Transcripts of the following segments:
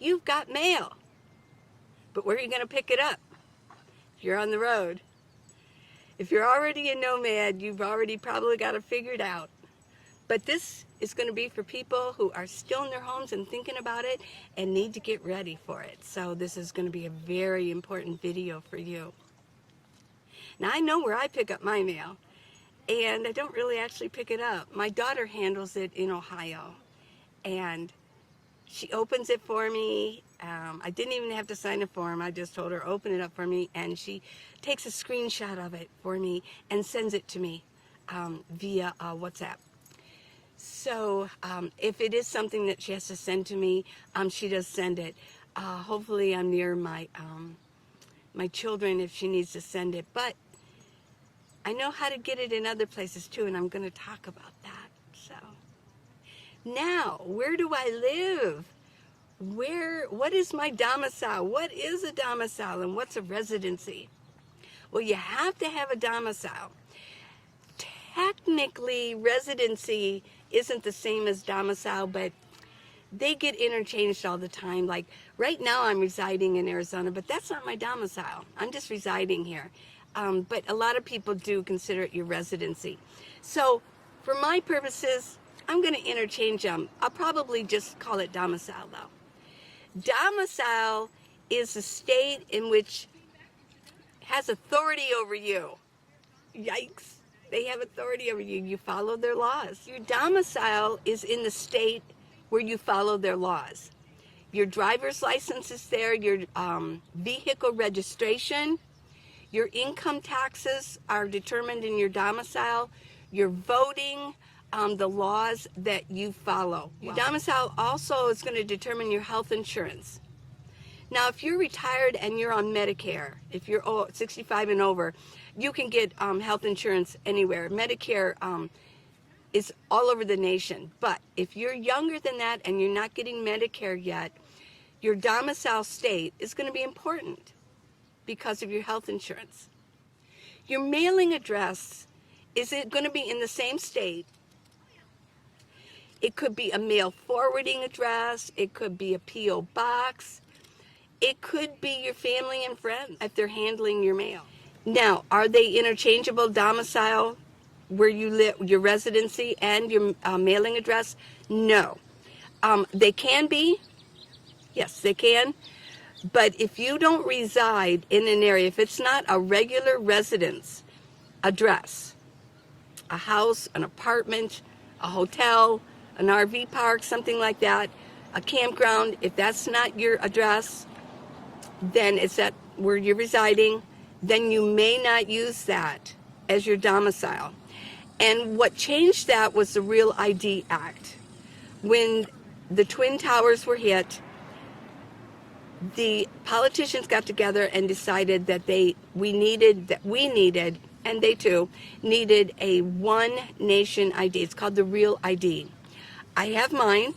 you've got mail. But where are you going to pick it up? If you're on the road. If you're already a nomad, you've already probably got it figured out. But this is going to be for people who are still in their homes and thinking about it and need to get ready for it. So this is going to be a very important video for you. Now I know where I pick up my mail, and I don't really actually pick it up. My daughter handles it in Ohio, and she opens it for me. I didn't even have to sign a form. I just told her, open it up for me, and she takes a screenshot of it for me and sends it to me via WhatsApp. So if it is something that she has to send to me, she does send it. Hopefully I'm near my children if she needs to send it. But I know how to get it in other places too, and I'm going to talk about that. So now, where do I live? What is my domicile? What is a domicile and what's a residency? Well, you have to have a domicile. Technically, residency isn't the same as domicile, but they get interchanged all the time. Like right now I'm residing in Arizona, but that's not my domicile. I'm just residing here. But a lot of people do consider it your residency. So for my purposes, I'm going to interchange them. I'll probably just call it domicile though. Domicile is a state in which has authority over you. Yikes. They have authority over you. You follow their laws. Your domicile is in the state where you follow their laws. Your driver's license is there, your vehicle registration, your income taxes are determined in your domicile, your voting, the laws that you follow. Your domicile also is going to determine your health insurance. Now, if you're retired and you're on Medicare, if you're 65 and over, you can get health insurance anywhere. Medicare is all over the nation. But if you're younger than that and you're not getting Medicare yet, your domicile state is going to be important because of your health insurance. Your mailing address, is it going to be in the same state? It could be a mail forwarding address. It could be a P.O. box. It could be your family and friends if they're handling your mail. Now, are they interchangeable domicile where you live, your residency and your mailing address? No. They can be. Yes, they can. But if you don't reside in an area, if it's not a regular residence address, a house, an apartment, a hotel, an RV park, something like that, a campground, if that's not your address, then it's at where you're residing, then you may not use that as your domicile. And what changed that was the Real ID Act. When the Twin Towers were hit, the politicians got together and decided that we needed, and they too, needed a one nation ID. It's called the Real ID. I have mine.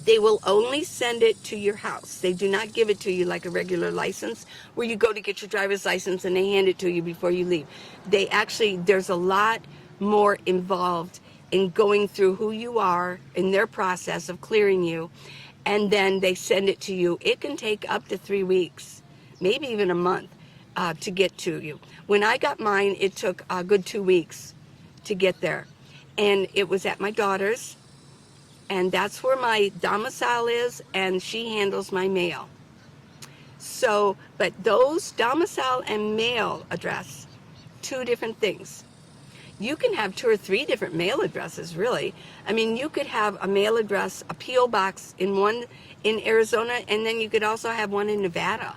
They will only send it to your house. They do not give it to you like a regular license where you go to get your driver's license and they hand it to you before you leave. There's a lot more involved in going through who you are in their process of clearing you, and then they send it to you. It can take up to 3 weeks, maybe even a month to get to you. When I got mine, it took a good 2 weeks to get there. And it was at my daughter's, and that's where my domicile is, and she handles my mail. So, but those domicile and mail address, two different things. You can have 2 or 3 different mail addresses, really. I mean, you could have a mail address, a P.O. box in Arizona, and then you could also have one in Nevada.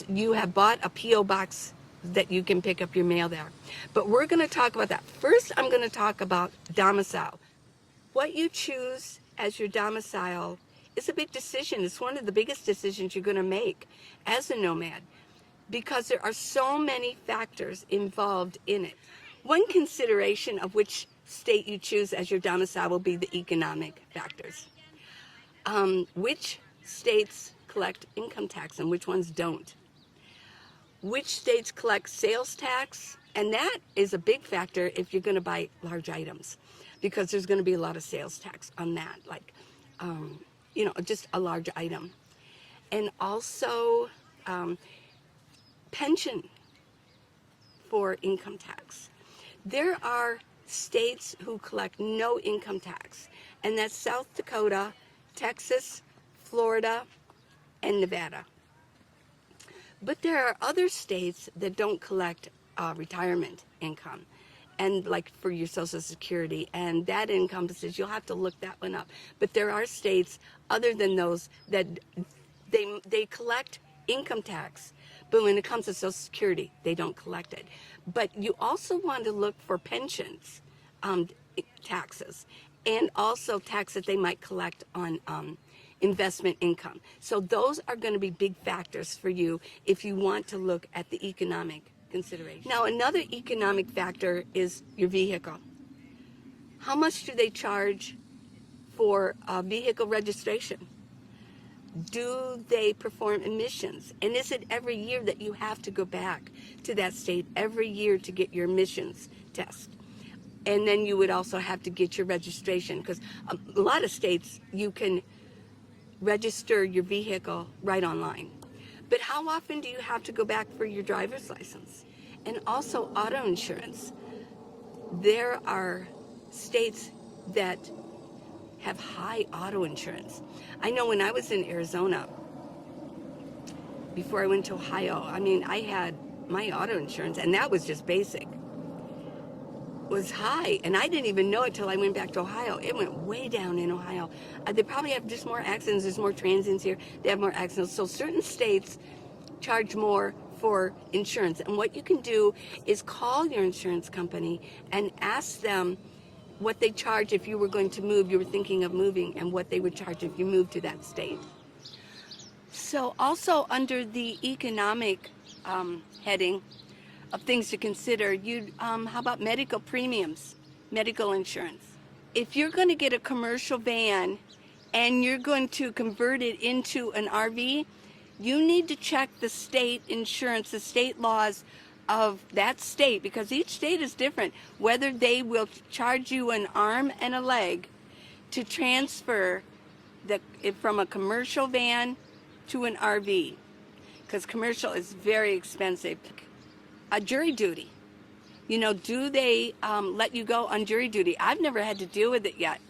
You have bought a P.O. box that you can pick up your mail there. But we're going to talk about that. First, I'm going to talk about domicile. What you choose as your domicile is a big decision. It's one of the biggest decisions you're going to make as a nomad because there are so many factors involved in it. One consideration of which state you choose as your domicile will be the economic factors. Which states collect income tax and which ones don't? Which states collect sales tax? And that is a big factor if you're going to buy large items, because there's going to be a lot of sales tax on that, like just a large item. And also pension for income tax. There are states who collect no income tax, and that's South Dakota, Texas, Florida, and Nevada. But there are other states that don't collect retirement income, and like for your Social Security, and that encompasses, you'll have to look that one up. But there are states other than those that they collect income tax, but when it comes to Social Security, they don't collect it. But you also want to look for pensions taxes, and also tax that they might collect on investment income. So those are going to be big factors for you if you want to look at the economic consideration. Now, another economic factor is your vehicle. How much do they charge for vehicle registration? Do they perform emissions? And is it every year that you have to go back to that state every year to get your emissions test? And then you would also have to get your registration, because a lot of states you can register your vehicle right online. But how often do you have to go back for your driver's license? And also auto insurance. There are states that have high auto insurance. I know when I was in Arizona, before I went to Ohio, I had my auto insurance, and that was just basic, was high, and I didn't even know it till I went back to Ohio. It went way down in Ohio. They probably have just more accidents. There's more transients here. They have more accidents. So certain states charge more for insurance. And what you can do is call your insurance company and ask them what they charge if you were going to move, you were thinking of moving, and what they would charge if you moved to that state. So also under the economic heading of things to consider, how about medical premiums, medical insurance? If you're going to get a commercial van and you're going to convert it into an RV, you need to check the state insurance, the state laws of that state, because each state is different, whether they will charge you an arm and a leg to transfer it from a commercial van to an RV, because commercial is very expensive. A jury duty, do they let you go on jury duty? I've never had to deal with it yet.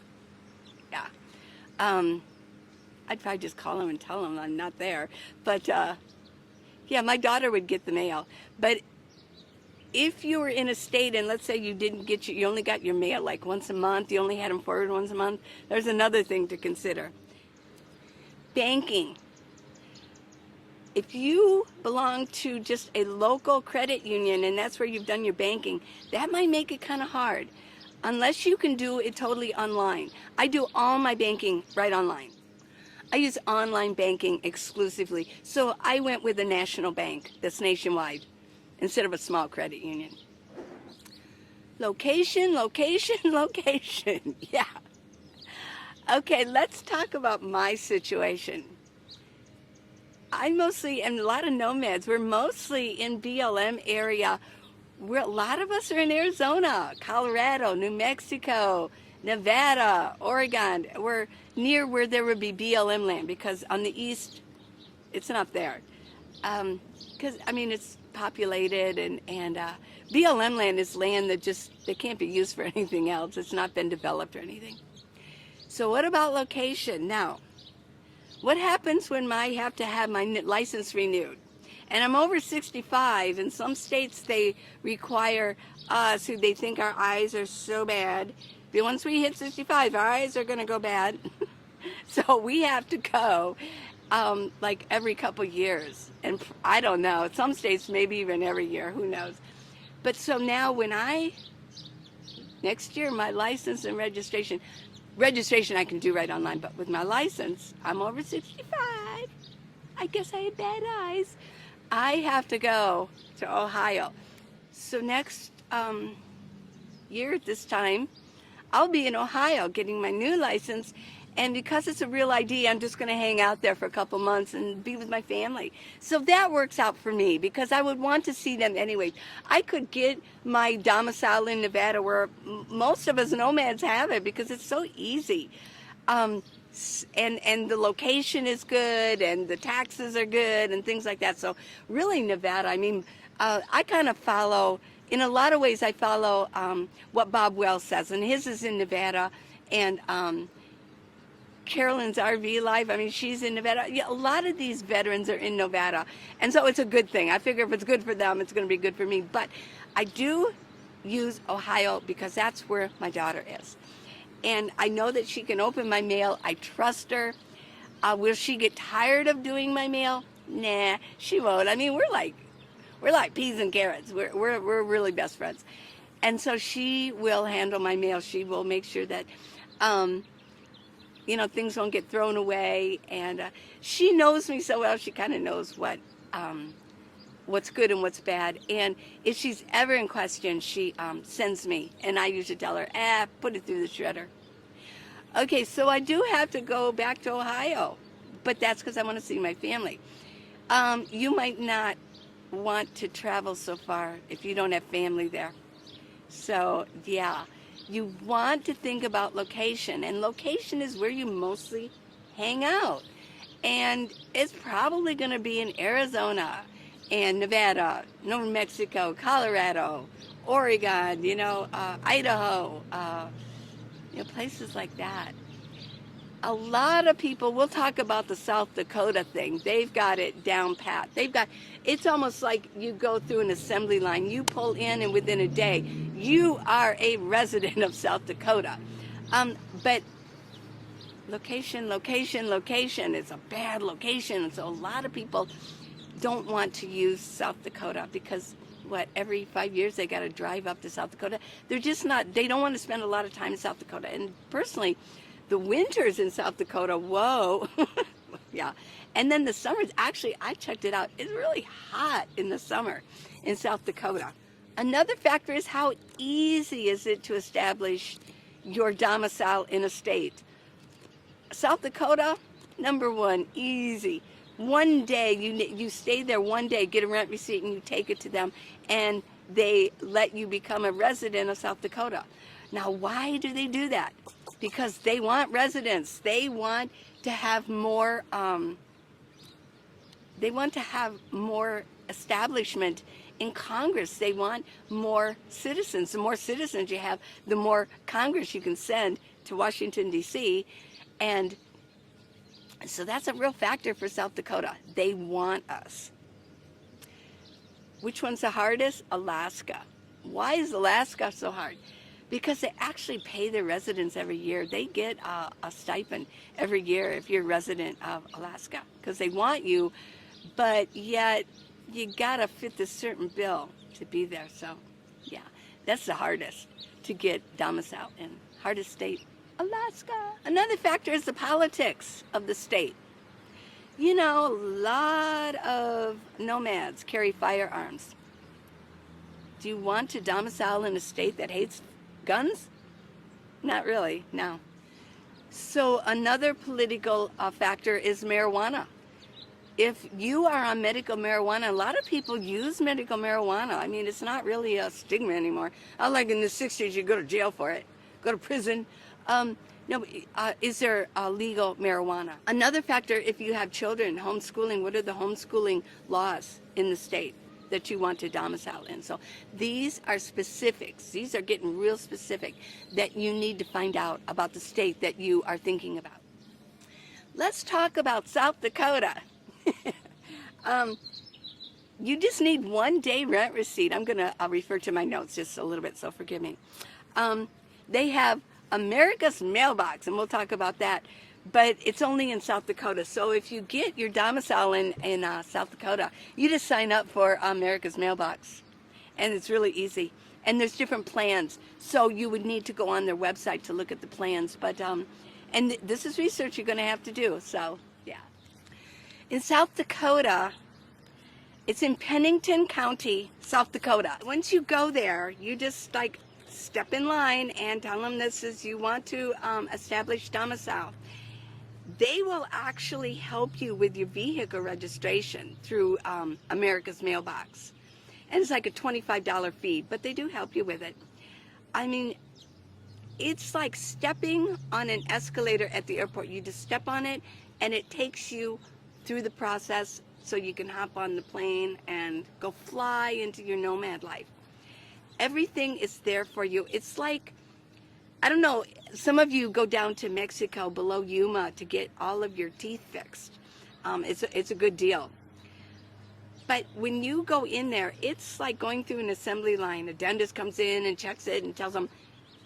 Yeah. I'd probably just call them and tell them I'm not there. But yeah, my daughter would get the mail. But if you were in a state and let's say you only got your mail like once a month, you only had them forwarded once a month, there's another thing to consider. Banking. If you belong to just a local credit union and that's where you've done your banking, that might make it kind of hard, unless you can do it totally online. I do all my banking right online. I use online banking exclusively. So I went with a national bank that's nationwide instead of a small credit union. Location, location, location. Yeah. Okay, let's talk about my situation. And a lot of nomads, we're mostly in BLM area. A lot of us are in Arizona, Colorado, New Mexico, Nevada, Oregon. We're near where there would be BLM land, because on the east, it's not there. Because, it's populated, and BLM land is land that can't be used for anything else. It's not been developed or anything. So what about location? Now, what happens when I have to have my license renewed? And I'm over 65, and some states, they require us, who they think our eyes are so bad. But once we hit 65, our eyes are going to go bad. So we have to go like every couple years. And I don't know, some states maybe even every year, who knows. But so now next year, my license and registration I can do right online, but with my license, I'm over 65. I guess I have bad eyes. I have to go to Ohio. So next year at this time, I'll be in Ohio getting my new license, and because it's a real ID, I'm just going to hang out there for a couple months and be with my family. So that works out for me, because I would want to see them anyway. I could get my domicile in Nevada, where most of us nomads have it, because it's so easy. And the location is good, and the taxes are good, and things like that. So really, Nevada, I mean, I kind of follow, in a lot of ways, I follow what Bob Wells says, and his is in Nevada, and Carolyn's RV Life, I mean, she's in Nevada. Yeah, a lot of these veterans are in Nevada, and so it's a good thing. I figure if it's good for them, it's going to be good for me. But I do use Ohio because that's where my daughter is. And I know that she can open my mail. I trust her. Will she get tired of doing my mail? Nah, she won't. I mean, we're like peas and carrots. We're really best friends. And so she will handle my mail. She will make sure that, you know, things won't get thrown away. And she knows me so well. She kind of knows what's good and what's bad. And if she's ever in question, she sends me, and I usually tell her, put it through the shredder. Okay, so I do have to go back to Ohio, but that's because I want to see my family. You might not want to travel so far if you don't have family there. So yeah, you want to think about location, and location is where you mostly hang out. And it's probably going to be in Arizona and Nevada, New Mexico, Colorado, Oregon, you know, Idaho, you know, places like that. A lot of people, we'll talk about the South Dakota thing. They've got it down pat. It's almost like you go through an assembly line. You pull in, and within a day, you are a resident of South Dakota. But location, it's a bad location. And so a lot of people don't want to use South Dakota because every 5 years they got to drive up to South Dakota. They don't want to spend a lot of time in South Dakota. And personally, the winters in South Dakota, whoa. Yeah. And then the summers, actually, I checked it out. It's really hot in the summer in South Dakota. Another factor is how easy is it to establish your domicile in a state. South Dakota, number one, easy. One day, you stay there one day, get a rent receipt, and you take it to them, and they let you become a resident of South Dakota. Now, why do they do that? Because they want residents. They want to have more. They want to have more establishment in Congress. They want more citizens. The more citizens you have, the more Congress you can send to Washington, D.C., and so that's a real factor for South Dakota. They want us. Which one's the hardest? Alaska. Why is Alaska so hard? Because they actually pay their residents every year. They get a stipend every year if you're a resident of Alaska, because they want you, but yet you gotta fit this certain bill to be there. So yeah, that's the hardest to get domicile in. Hardest state, Alaska. Another factor is the politics of the state. You know, a lot of nomads carry firearms. Do you want to domicile in a state that hates guns? Not really, no. So another political factor is marijuana. If you are on medical marijuana, a lot of people use medical marijuana. I mean, it's not really a stigma anymore. Like in the 60s, you go to jail for it, go to prison. Is there legal marijuana? Another factor, if you have children, homeschooling, what are the homeschooling laws in the state that you want to domicile in? So these are specifics. These are getting real specific that you need to find out about the state that you are thinking about. Let's talk about South Dakota. You just need 1 day rent receipt. I'll refer to my notes just a little bit, so forgive me. They have America's Mailbox, and we'll talk about that, but it's only in South Dakota. So if you get your domicile in South Dakota, you just sign up for America's Mailbox, and it's really easy. And there's different plans, so you would need to go on their website to look at the plans. But and this is research you're going to have to do. So yeah, in South Dakota, it's in Pennington County, South Dakota. Once you go there, you just step in line and tell them this is you want to establish domicile. They will actually help you with your vehicle registration through America's Mailbox. And it's like a $25 fee, but they do help you with it. I mean, It's like stepping on an escalator at the airport. You just step on it and it takes you through the process so you can hop on the plane and go fly into your nomad life. Everything is there for you. It's like, I don't know, some of you go down to Mexico below Yuma to get all of your teeth fixed. It's a good deal. But when you go in there, it's like going through an assembly line. A dentist comes in and checks it and tells them,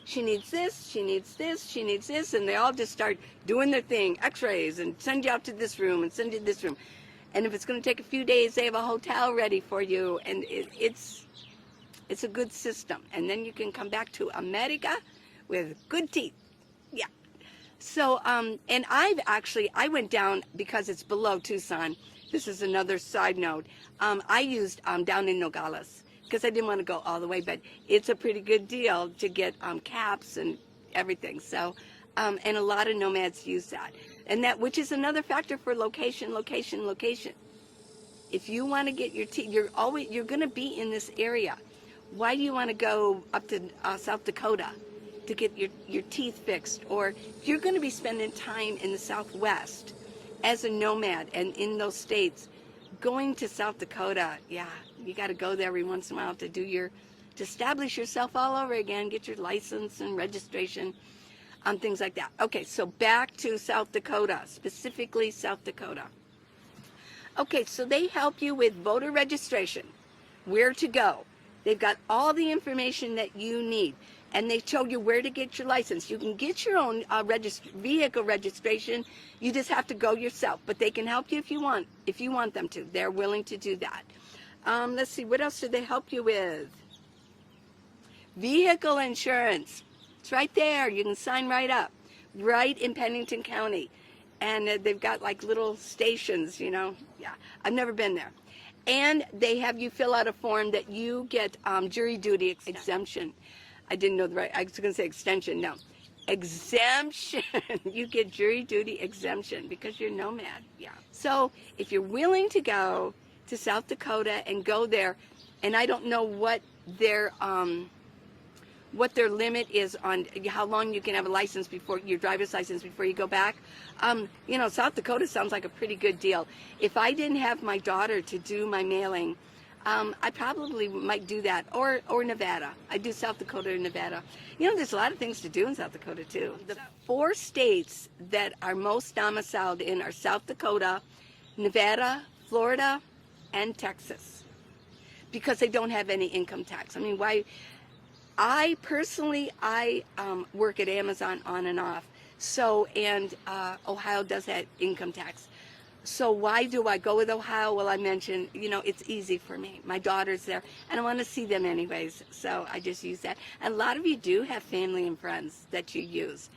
she needs this, she needs this, she needs this, and they all just start doing their thing, x-rays, and send you out to this room and send you to this room. And if it's going to take a few days, they have a hotel ready for you, and it's a good system. And then you can come back to America with good teeth. Yeah. So, and I went down because it's below Tucson. This is another side note. I used down in Nogales, because I didn't want to go all the way, but it's a pretty good deal to get caps and everything. So, and a lot of nomads use that. And that, which is another factor for location. If you want to get your teeth, you're going to be in this area. Why do you want to go up to South Dakota to get your teeth fixed? Or if you're going to be spending time in the Southwest as a nomad and in those states, going to South Dakota, yeah, you got to go there every once in a while to establish yourself all over again, get your license and registration, things like that. Okay, so back to South Dakota, specifically South Dakota. Okay, so they help you with voter registration, where to go. They've got all the information that you need, and they show you where to get your license. You can get your own vehicle registration. You just have to go yourself, but they can help you if you want them to. They're willing to do that. Let's see, what else do they help you with? Vehicle insurance. It's right there. You can sign right up, right in Pennington County. And they've got like little stations, you know. Yeah, I've never been there. And they have you fill out a form that you get jury duty exemption. I didn't know the right, I was going to say extension, no. Exemption. You get jury duty exemption because you're nomad, yeah. So if you're willing to go to South Dakota and go there, and I don't know what their limit is on how long you can have a license before your driver's license before you go back. You know, South Dakota sounds like a pretty good deal. If I didn't have my daughter to do my mailing, I probably might do that, or Nevada. I do South Dakota and Nevada. You know, there's a lot of things to do in South Dakota too. The 4 states that are most domiciled in are South Dakota, Nevada, Florida, and Texas, because they don't have any income tax. I mean, why? I personally work at Amazon on and off, so, and Ohio does have income tax. So why do I go with Ohio? Well, I mentioned, you know, it's easy for me. My daughter's there, and I want to see them anyways, so I just use that. And a lot of you do have family and friends that you use.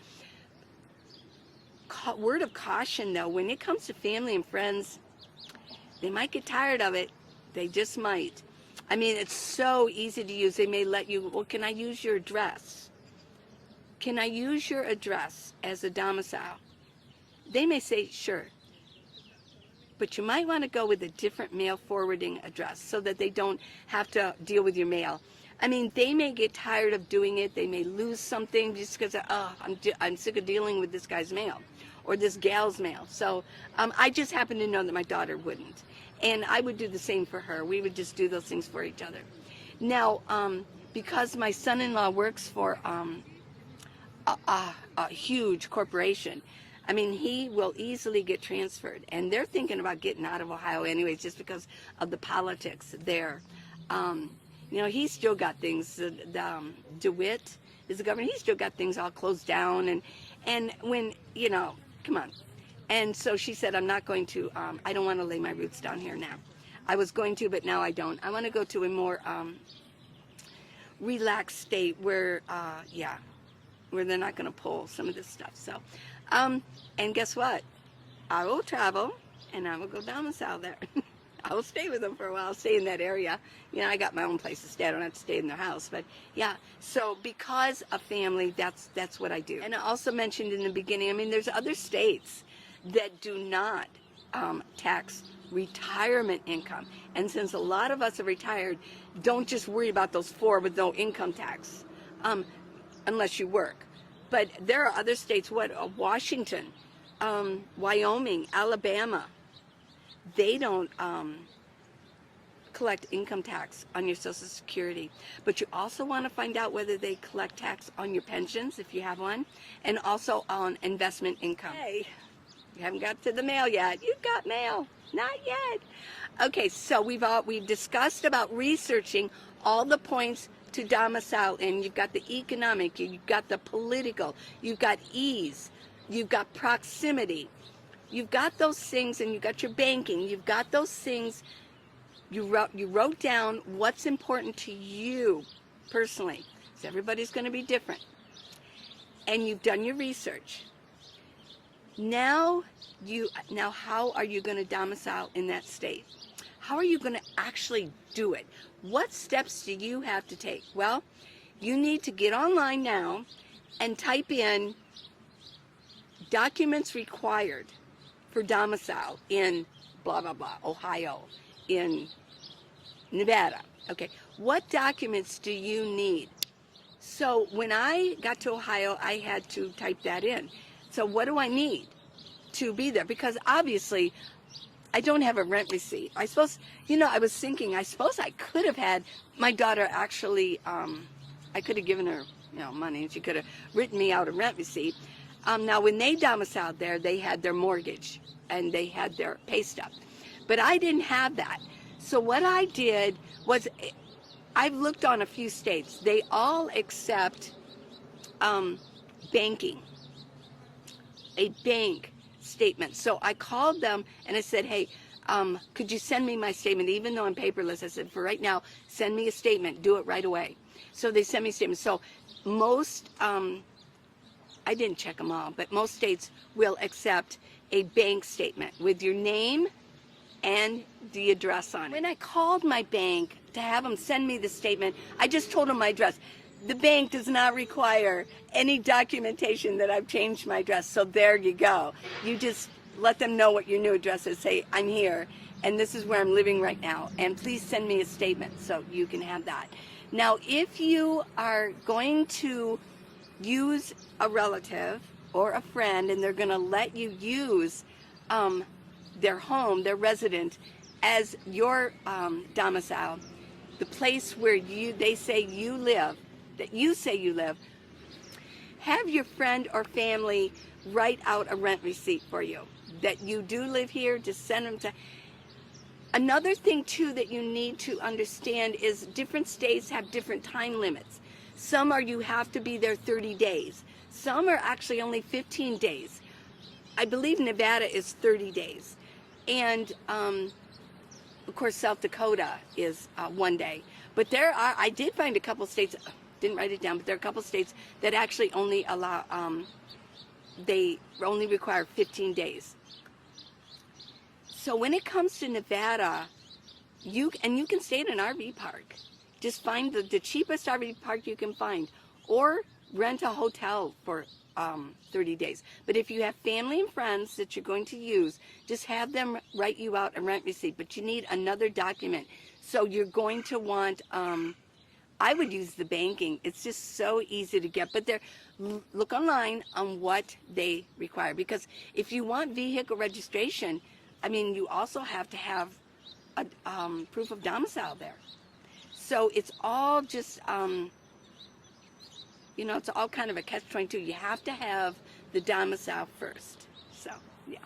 Word of caution, though, when it comes to family and friends, they might get tired of it. They just might. I mean, it's so easy to use. They may let you, well, can I use your address? Can I use your address as a domicile? They may say, sure. But you might want to go with a different mail forwarding address so that they don't have to deal with your mail. I mean, they may get tired of doing it. They may lose something just because, oh, I'm sick of dealing with this guy's mail or this gal's mail. So I just happen to know that my daughter wouldn't. And I would do the same for her. We would just do those things for each other. Now, because my son-in-law works for a huge corporation, I mean, he will easily get transferred. And they're thinking about getting out of Ohio anyways, just because of the politics there. You know, he's still got things, DeWitt is the governor, he's still got things all closed down. And when, you know, come on. And so she said, I'm not going to, I don't want to lay my roots down here now. I was going to, but now I don't. I want to go to a more relaxed state where, yeah, where they're not going to pull some of this stuff. So, and guess what? I will travel, and I will go domicile there. I will stay with them for a while, stay in that area. You know, I got my own place to stay. I don't have to stay in their house. But yeah, so because of family, that's what I do. And I also mentioned in the beginning, I mean, there's other states that do not tax retirement income. And since a lot of us are retired, don't just worry about those 4 with no income tax, unless you work. But there are other states, Washington, Wyoming, Alabama, they don't collect income tax on your Social Security. But you also want to find out whether they collect tax on your pensions, if you have one, and also on investment income. Hey, you haven't got to the mail yet. You've got mail. Not yet. Okay, so we've discussed about researching all the points to domicile in. You've got the economic, you've got the political, you've got ease, you've got proximity. You've got those things, and you've got your banking. You've got those things. You wrote down what's important to you personally. So everybody's going to be different. And you've done your research. Now how are you going to domicile in that state? How are you going to actually do it? What steps do you have to take? Well, you need to get online now and type in documents required for domicile in blah, blah, blah, Ohio, in Nevada. Okay, what documents do you need? So when I got to Ohio, I had to type that in. So what do I need to be there? Because obviously, I don't have a rent receipt. I suppose, I was thinking, I suppose I could have had my daughter actually, I could have given her, money, and she could have written me out a rent receipt. Now, when they domiciled there, they had their mortgage and they had their pay stub. But I didn't have that. So what I did was, I've looked on a few states. They all accept banking, a bank statement. So I called them and I said, hey, could you send me my statement? Even though I'm paperless, I said, for right now, send me a statement. Do it right away. So they sent me a statement. So most, I didn't check them all, but most states will accept a bank statement with your name and the address on it. When I called my bank to have them send me the statement, I just told them my address. The bank does not require any documentation that I've changed my address, so there you go. You just let them know what your new address is. Say, I'm here, and this is where I'm living right now, and please send me a statement so you can have that. Now, if you are going to use a relative or a friend, and they're going to let you use their home, their resident, as your domicile, the place where they say you live, that you say you live, have your friend or family write out a rent receipt for you, that you do live here. Just send them to. Another thing too that you need to understand is different states have different time limits. Some are you have to be there 30 days. Some are actually only 15 days. I believe Nevada is 30 days. And of course South Dakota is 1 day. But I did find a couple states, didn't write it down, but there are a couple states that actually only allow, they only require 15 days. So when it comes to Nevada, you can stay in an RV park. Just find the cheapest RV park you can find, or rent a hotel for 30 days. But if you have family and friends that you're going to use, just have them write you out a rent receipt. But you need another document. So you're going to want, I would use the banking. It's just so easy to get. But look online on what they require. Because if you want vehicle registration, I mean, you also have to have a proof of domicile there. So it's all just, it's all kind of a catch-22. You have to have the domicile first. So, yeah.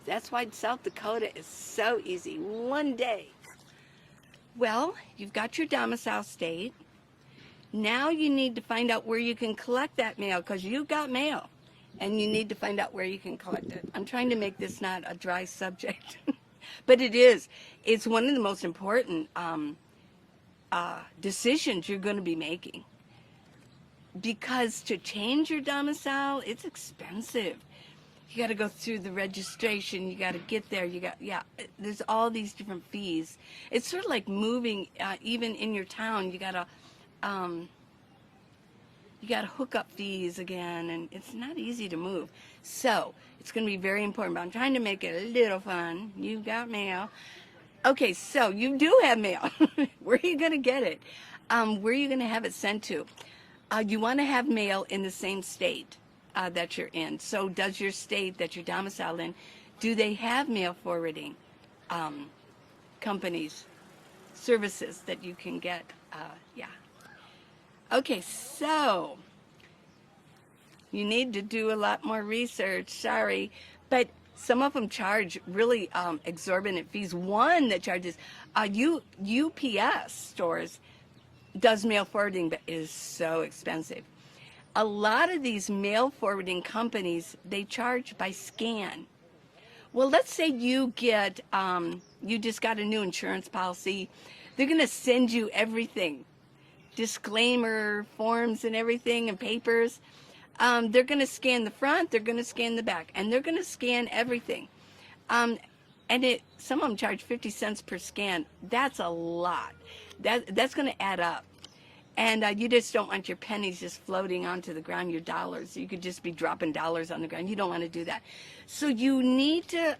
That's why South Dakota is so easy. 1 day. Well, you've got your domicile state. Now you need to find out where you can collect that mail, because you've got mail. And you need to find out where you can collect it. I'm trying to make this not a dry subject. But it is. It's one of the most important decisions you're going to be making. Because to change your domicile, it's expensive. You got to go through the registration. You got to get there. There's all these different fees. It's sort of like moving, even in your town. You got to hook up fees again, and it's not easy to move. So it's going to be very important. But I'm trying to make it a little fun. You got mail. Okay, so you do have mail. Where are you going to get it? Where are you going to have it sent to? You want to have mail in the same state that you're in. So does your state that you're domiciled in, do they have mail forwarding companies, services that you can get? Yeah. Okay, so you need to do a lot more research, sorry, but some of them charge really exorbitant fees. One that charges, UPS stores does mail forwarding, but is so expensive. A lot of these mail forwarding companies, they charge by scan. Well, let's say you get, you just got a new insurance policy. They're going to send you everything, disclaimer forms and everything and papers. They're going to scan the front, they're going to scan the back, and they're going to scan everything. And some of them charge 50 cents per scan. That's a lot. That's going to add up. And you just don't want your pennies just floating onto the ground, your dollars. You could just be dropping dollars on the ground. You don't want to do that. So you need to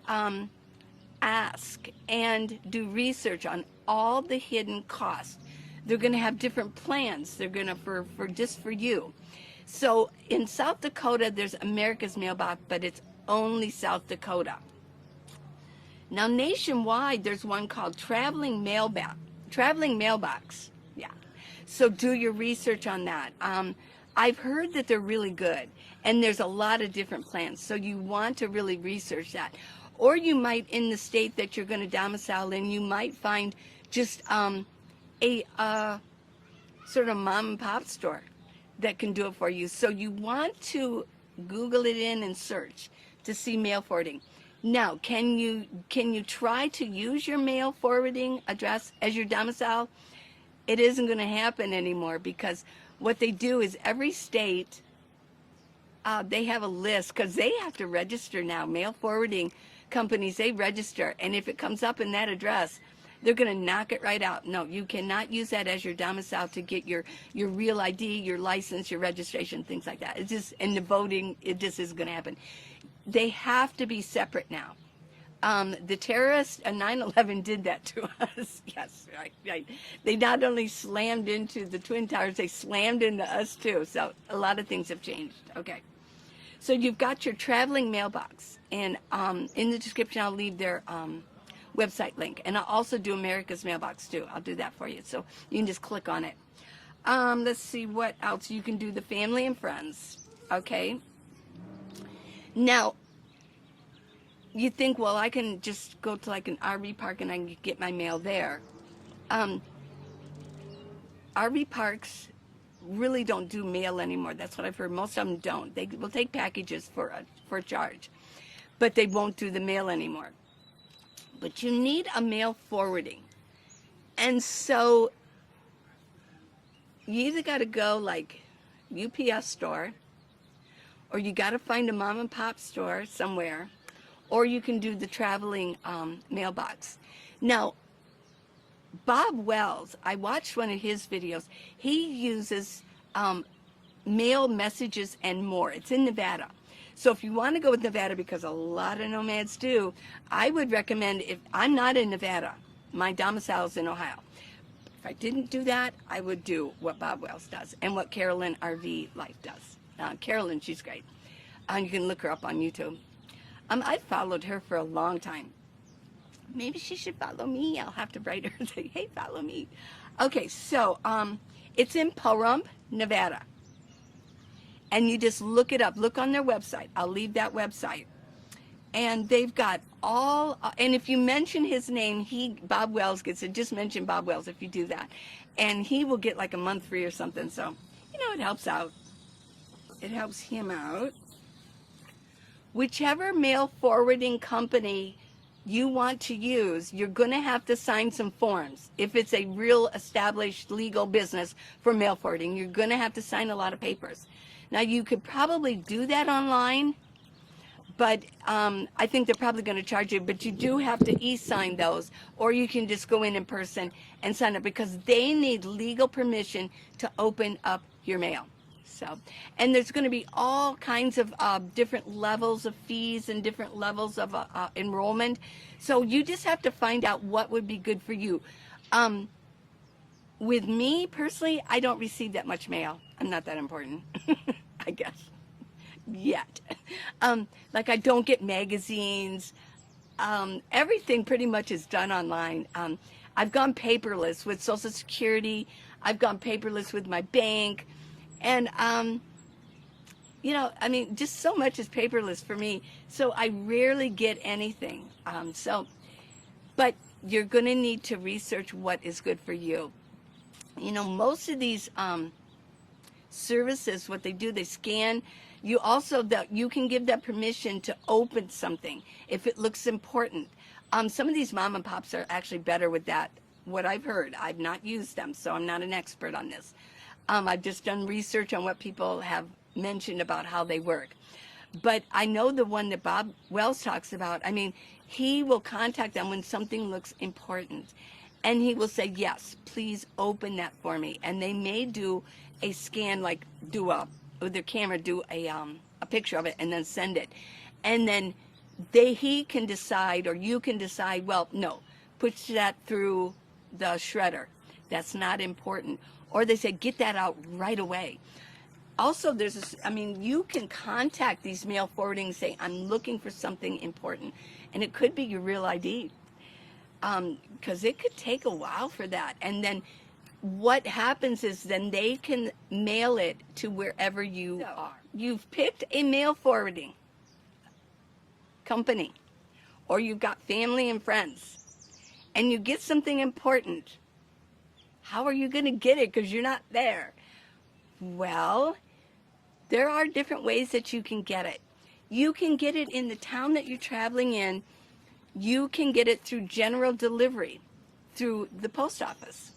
ask and do research on all the hidden costs. They're going to have different plans. They're going to for just for you. So in South Dakota, there's America's Mailbox, but it's only South Dakota. Now nationwide, there's one called Traveling Mailbox. Yeah. So do your research on that. I've heard that they're really good, and there's a lot of different plans. So you want to really research that. Or you might, in the state that you're going to domicile in, you might find just a sort of mom and pop store that can do it for you. So you want to Google it in and search to see mail forwarding. Now, can you try to use your mail forwarding address as your domicile? It isn't going to happen anymore, because what they do is every state, they have a list, because they have to register now. Mail forwarding companies, they register, and if it comes up in that address, they're going to knock it right out. No, you cannot use that as your domicile to get your real ID, your license, your registration, things like that. It's just, and the voting, it just isn't going to happen. They have to be separate now. The terrorists at 9/11 did that to us. Yes, right. They not only slammed into the Twin Towers, they slammed into us too. So a lot of things have changed. Okay. So you've got your traveling mailbox, and in the description I'll leave their website link, and I'll also do America's Mailbox too. I'll do that for you, so you can just click on it. Let's see what else you can do. The family and friends. Okay. Now, you think, well, I can just go to like an RV park and I can get my mail there. RV parks really don't do mail anymore. That's what I've heard. Most of them don't. They will take packages for a charge, but they won't do the mail anymore. But you need a mail forwarding. And so you either got to go like UPS store, or you got to find a mom and pop store somewhere, or you can do the traveling mailbox. Now, Bob Wells, I watched one of his videos. He uses mail messages and more. It's in Nevada. So if you want to go with Nevada, because a lot of nomads do, I would recommend, if I'm not in Nevada, my domicile is in Ohio. If I didn't do that, I would do what Bob Wells does and what Carolyn RV Life does. Carolyn, she's great. You can look her up on YouTube. I followed her for a long time. Maybe she should follow me. I'll have to write her and say, hey, follow me. Okay, so it's in Pahrump, Nevada. And you just look it up. Look on their website. I'll leave that website. And they've got all, and if you mention his name, Bob Wells gets it. Just mention Bob Wells if you do that. And he will get like a month free or something. So, it helps out. It helps him out. Whichever mail forwarding company you want to use, you're going to have to sign some forms. If it's a real established legal business for mail forwarding, you're going to have to sign a lot of papers. Now, you could probably do that online, but I think they're probably going to charge you. But you do have to e-sign those, or you can just go in person and sign up, because they need legal permission to open up your mail. So, and there's going to be all kinds of different levels of fees and different levels of enrollment. So you just have to find out what would be good for you. With me personally, I don't receive that much mail. I'm not that important, I guess, yet. Like I don't get magazines. Everything pretty much is done online. I've gone paperless with Social Security. I've gone paperless with my bank. And, you know, I mean, just so much is paperless for me. So I rarely get anything. But you're going to need to research what is good for you. You know, most of these services, what they do, they scan. You also, you can give that permission to open something if it looks important. Some of these mom and pops are actually better with that. What I've heard, I've not used them, so I'm not an expert on this. I've just done research on what people have mentioned about how they work. But I know the one that Bob Wells talks about. I mean, he will contact them when something looks important. And he will say, yes, please open that for me. And they may do a scan, like with their camera, do a picture of it and then send it. And then he can decide, or you can decide, well, no, push that through the shredder. That's not important. Or they say, get that out right away. Also, you can contact these mail forwarding and say, I'm looking for something important. And it could be your real ID. Because it could take a while for that. And then what happens is then they can mail it to wherever you are. You've picked a mail forwarding company, or you've got family and friends, and you get something important. How are you going to get it because you're not there? Well, there are different ways that you can get it. You can get it in the town that you're traveling in. You can get it through general delivery, through the post office.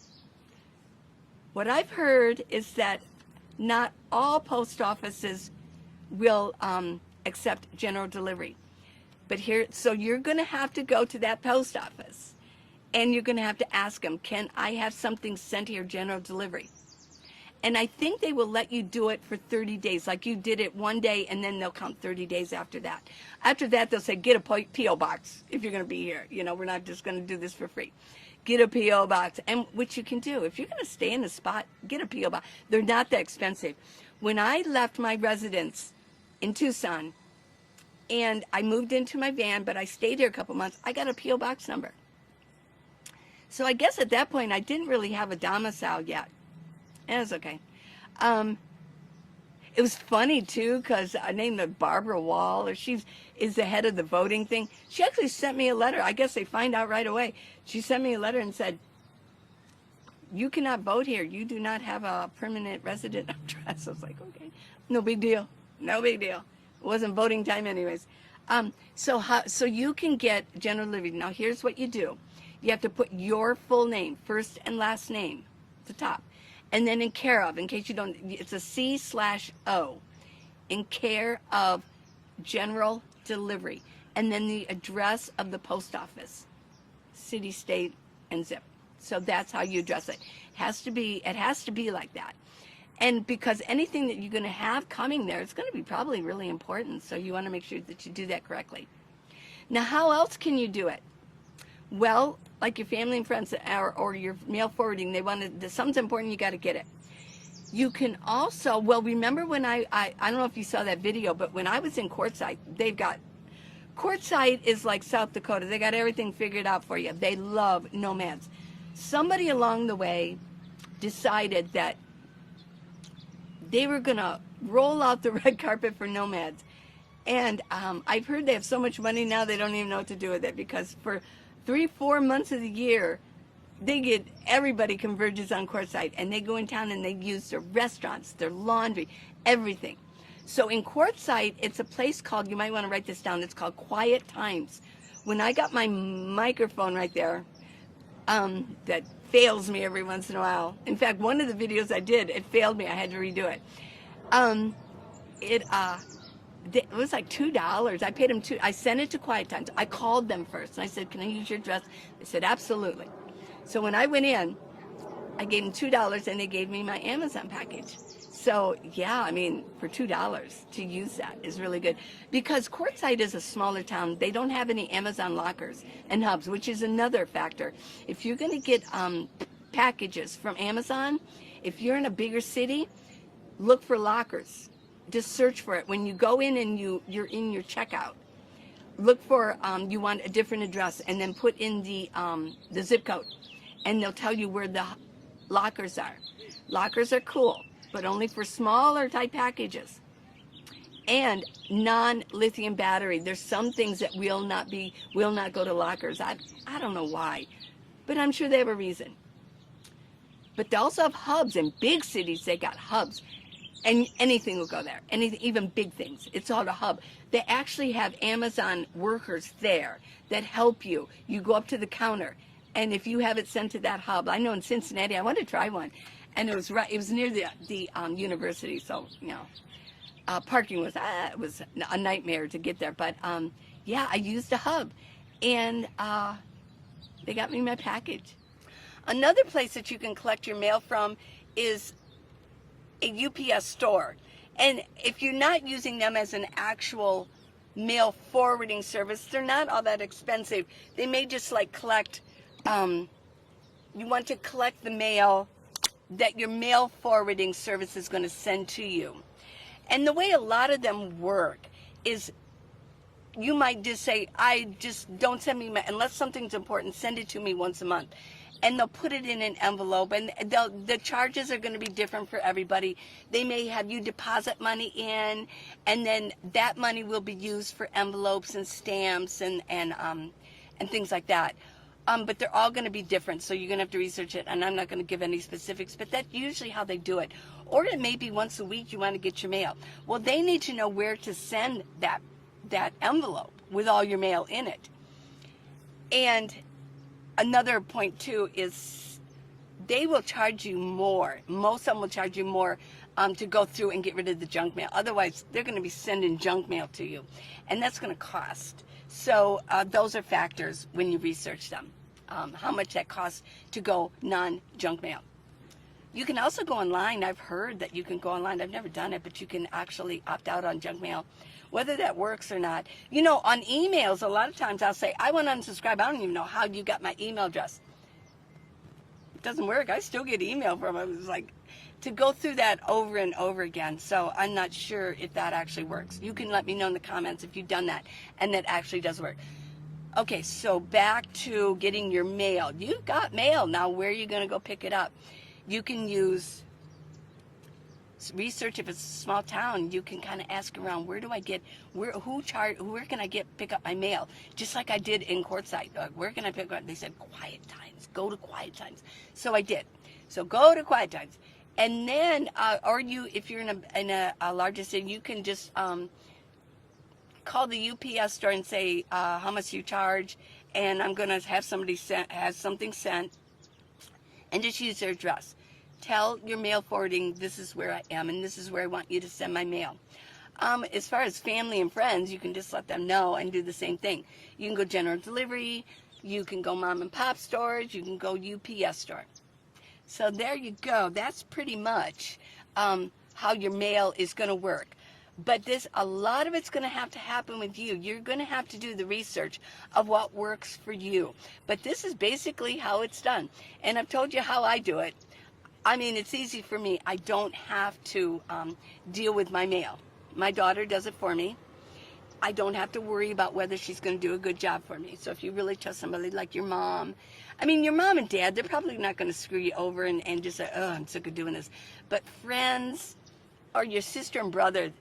What I've heard is that not all post offices will accept general delivery. But so you're going to have to go to that post office, and you're going to have to ask them, can I have something sent here general delivery? And I think they will let you do it for 30 days, like you did it one day, and then they'll count 30 days after that. After that, they'll say, get a P.O. box if you're going to be here. You know, we're not just going to do this for free. Get a P.O. box, and which you can do. If you're going to stay in a spot, get a P.O. box. They're not that expensive. When I left my residence in Tucson, and I moved into my van, but I stayed here a couple months, I got a P.O. box number. So I guess at that point, I didn't really have a domicile yet. And it's okay. It was funny, too, because I named her Barbara Wall, or she is the head of the voting thing. She actually sent me a letter. I guess they find out right away. She sent me a letter and said, you cannot vote here. You do not have a permanent resident address. I was like, okay, no big deal. No big deal. It wasn't voting time anyways. So you can get general delivery. Now, here's what you do. You have to put your full name, first and last name, at the top. And then in care of, in case you don't, it's a C/O, in care of general delivery. And then the address of the post office, city, state, and zip. So that's how you address it. It has to be like that. And because anything that you're going to have coming there, it's going to be probably really important. So you want to make sure that you do that correctly. Now, how else can you do it? Well, like your family and friends or your mail forwarding, something's important, you got to get it. You can also, well, remember when I don't know if you saw that video, but when I was in Quartzsite, Quartzsite is like South Dakota. They got everything figured out for you. They love nomads. Somebody along the way decided that they were going to roll out the red carpet for nomads. And I've heard they have so much money now they don't even know what to do with it, because for 3-4 months of the year, everybody converges on Quartzsite, and they go in town and they use their restaurants, their laundry, everything. So in Quartzsite, it's a place called, you might want to write this down, it's called Quiet Times. When I got my microphone right there, that fails me every once in a while. In fact, one of the videos I did, it failed me. I had to redo it. It was like $2. I paid them I sent it to Quiet Times. I called them first, and I said, can I use your address? They said, absolutely. So when I went in, I gave them $2, and they gave me my Amazon package. So, yeah, I mean, for $2 to use that is really good. Because Quartzsite is a smaller town. They don't have any Amazon lockers and hubs, which is another factor. If you're going to get packages from Amazon, if you're in a bigger city, look for lockers. Just search for it. When you go in and you're in your checkout, look for, you want a different address, and then put in the zip code, and they'll tell you where the lockers are. Lockers are cool, but only for smaller type packages. And non-lithium battery. There's some things that will not go to lockers. I don't know why, but I'm sure they have a reason. But they also have hubs. In big cities, they got hubs. And anything will go there. Anything, even big things. It's all a hub. They actually have Amazon workers there that help you. You go up to the counter, and if you have it sent to that hub, I know in Cincinnati, I wanted to try one, and it was near the university, so parking was it was a nightmare to get there. But yeah, I used a hub, and they got me my package. Another place that you can collect your mail from is a UPS store. And if you're not using them as an actual mail forwarding service, they're not all that expensive. They may just like collect, you want to collect the mail that your mail forwarding service is going to send to you. And the way a lot of them work is you might just say, don't send me, unless something's important, send it to me once a month. And they'll put it in an envelope, and the charges are going to be different for everybody. They may have you deposit money in, and then that money will be used for envelopes and stamps and things like that. But they're all going to be different, so you're going to have to research it, and I'm not going to give any specifics, but that's usually how they do it. Or it may be once a week you want to get your mail. Well, they need to know where to send that envelope with all your mail in it. And another point, too, is they will charge you more. Most of them will charge you more to go through and get rid of the junk mail. Otherwise, they're going to be sending junk mail to you, and that's going to cost. So those are factors when you research them, how much that costs to go non-junk mail. You can also go online. I've heard that you can go online. I've never done it, but you can actually opt out on junk mail. Whether that works or not. You know, on emails, a lot of times I'll say, I want to unsubscribe. I don't even know how you got my email address. It doesn't work. I still get email from them. It's like to go through that over and over again. So I'm not sure if that actually works. You can let me know in the comments if you've done that and that actually does work. Okay, so back to getting your mail. You've got mail. Now, where are you going to go pick it up? You can use research. If it's a small town, you can kind of ask around, where can I pick up my mail? Just like I did in Quartzsite. Where can I pick up? They said Quiet Times. Go to Quiet Times. So I did. So go to Quiet Times. And then, if you're in a larger city, you can just call the UPS store and say how much you charge, and I'm going to have somebody has something sent, and just use their address. Tell your mail forwarding, this is where I am, and this is where I want you to send my mail. As far as family and friends, you can just let them know and do the same thing. You can go general delivery, you can go mom and pop stores, you can go UPS store. So there you go. That's pretty much how your mail is going to work. But a lot of it's going to have to happen with you. You're going to have to do the research of what works for you. But this is basically how it's done. And I've told you how I do it. I mean, it's easy for me. I don't have to deal with my mail. My daughter does it for me. I don't have to worry about whether she's going to do a good job for me. So if you really trust somebody like your mom, your mom and dad, they're probably not going to screw you over and just say, oh, I'm sick of doing this. But friends or your sister and brother,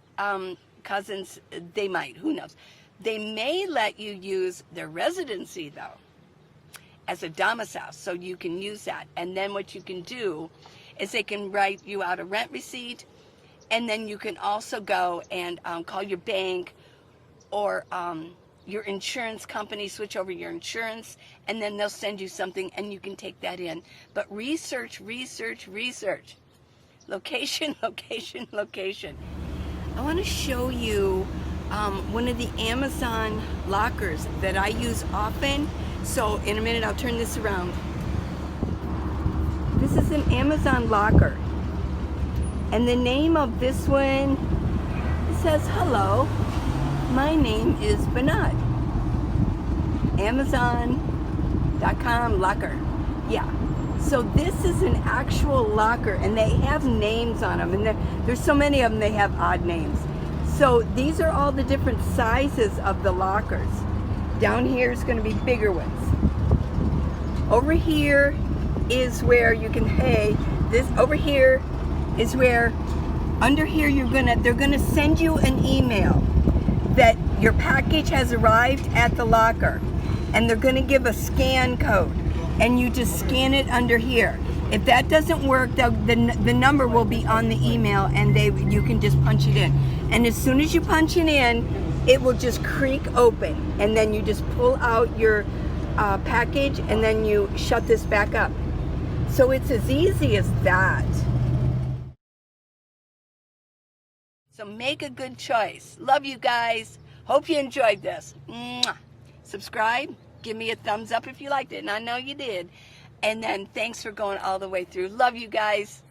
cousins, they might. Who knows? They may let you use their residency, though, as a domicile, so you can use that. And then what you can do is they can write you out a rent receipt, and then you can also go and call your bank or your insurance company, switch over your insurance, and then they'll send you something, and you can take that in. But research, research, research. Location, location, location. I want to show you one of the Amazon lockers that I use often. So in a minute, I'll turn this around. This is an Amazon locker. And the name of this one says, hello, my name is Bernard. Amazon.com locker. Yeah. So this is an actual locker, and they have names on them, and there's so many of them they have odd names. So these are all the different sizes of the lockers. Down here is going to be bigger ones. Over here is where you can pay. This over here is where, under here they're gonna send you an email that your package has arrived at the locker, and they're gonna give a scan code, and you just scan it under here. If that doesn't work, the number will be on the email, and you can just punch it in. And as soon as you punch it in, it will just creak open, and then you just pull out your package, and then you shut this back up. So it's as easy as that. So make a good choice. Love you guys. Hope you enjoyed this. Mwah. Subscribe. Give me a thumbs up if you liked it, and I know you did. And then thanks for going all the way through. Love you guys.